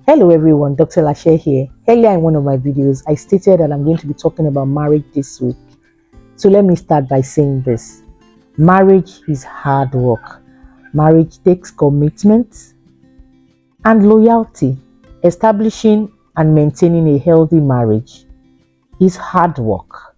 Hello everyone, Dr. Lashe here. Earlier in one of my videos, I stated that I'm going to be talking about marriage this week. So let me start by saying this. Marriage is hard work. Marriage takes commitment and loyalty. Establishing and maintaining a healthy marriage is hard work.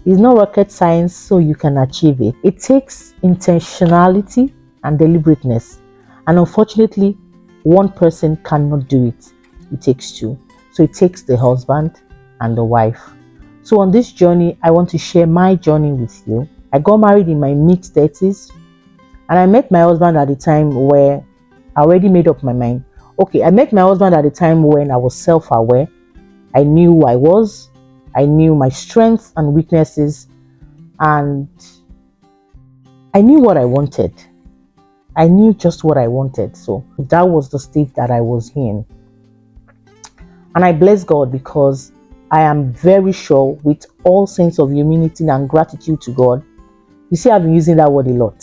It's not rocket science, so you can achieve it. It takes intentionality and deliberateness. And unfortunately, one person cannot do it. It takes two. So it takes the husband and the wife. So on this journey, I want to share my journey with you. I got married in my mid-30s and I met my husband at the time where I already made up my mind. Okay, I met my husband at the time when I was self-aware. I knew who I was. I knew my strengths and weaknesses, and I knew what I wanted. I knew just what I wanted. So that was the state that I was in. And I bless God because I am very sure, with all sense of humility and gratitude to God. You see, I've been using that word a lot.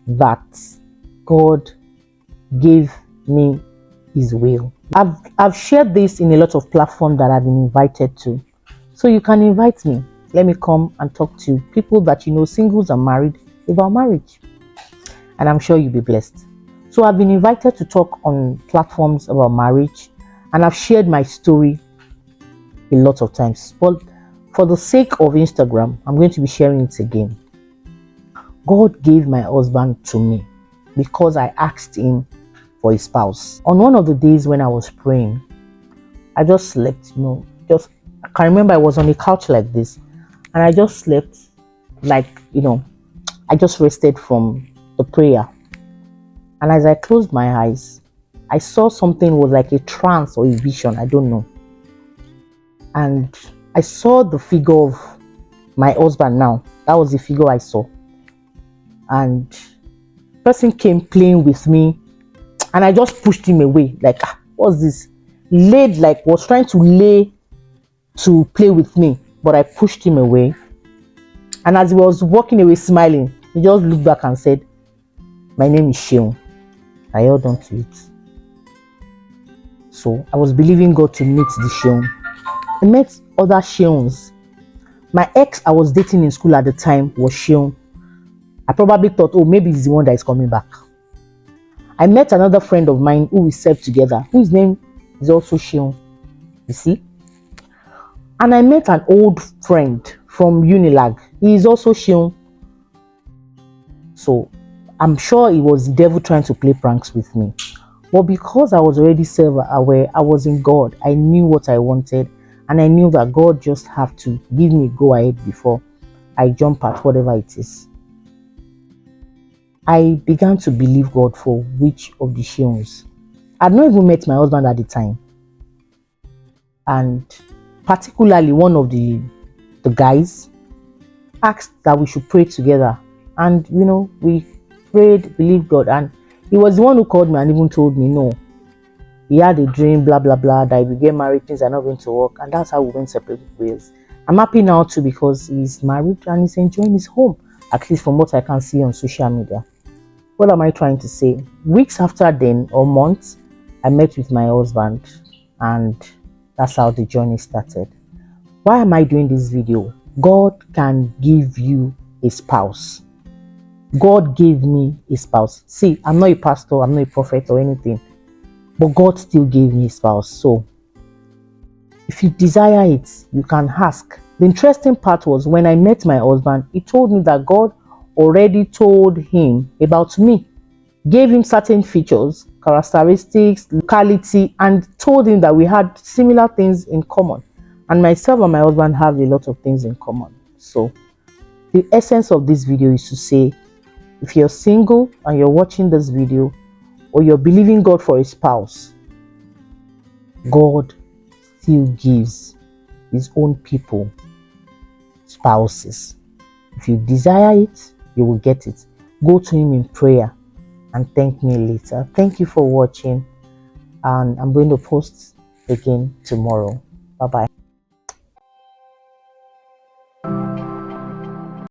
That God gave me His will. I've shared this in a lot of platforms that I've been invited to. So you can invite me. Let me come and talk to people that you know, singles and married, about marriage. And I'm sure you'll be blessed. So I've been invited to talk on platforms about marriage, and I've shared my story a lot of times. But for the sake of Instagram, I'm going to be sharing it again. God gave my husband to me because I asked Him for a spouse. On one of the days when I was praying, I just slept, I can remember I was on a couch like this, and I just slept like, I just rested from the prayer. And as I closed my eyes, I saw something was like a trance or a vision, I don't know. And I saw the figure of my husband now. That was the figure I saw. And the person came playing with me, and I just pushed him away. Like, what's this? Was trying to lay to play with me, but I pushed him away. And as he was walking away smiling, he just looked back and said, "My name is Sheon." I held on to it. So I was believing God to meet the Sheon. I met other Sheons. My ex I was dating in school at the time was Sheon. I probably thought, oh, maybe he's the one that is coming back. I met another friend of mine who we served together, whose name is also Sheon. You see? And I met an old friend from Unilag. He is also Sheon. So I'm sure it was the devil trying to play pranks with me. But because I was already self-aware, I was in God. I knew what I wanted. And I knew that God just have to give me go ahead before I jump at whatever it is. I began to believe God for which of the Sheons. I'd not even met my husband at the time. And particularly one of the guys asked that we should pray together. And we prayed, believed God, and he was the one who called me and even told me, no, he had a dream, blah blah blah, that if we get married, things are not going to work. And that's how we went separate ways. I'm happy now too, because he's married and he's enjoying his home, at least from what I can see on social media. What am I trying to say? Weeks after then, or months, I met with my husband, and that's how the journey started. Why am I doing this video? God can give you a spouse. God gave me a spouse. See, I'm not a pastor, I'm not a prophet or anything, but God still gave me a spouse. So if you desire it, you can ask. The interesting part was when I met my husband, he told me that God already told him about me, gave him certain features, characteristics, locality, and told him that we had similar things in common. And myself and my husband have a lot of things in common. So the essence of this video is to say, if you're single and you're watching this video, or you're believing God for a spouse, God still gives His own people spouses. If you desire it, you will get it. Go to Him in prayer and thank me later. Thank you for watching, and I'm going to post again tomorrow. Bye bye.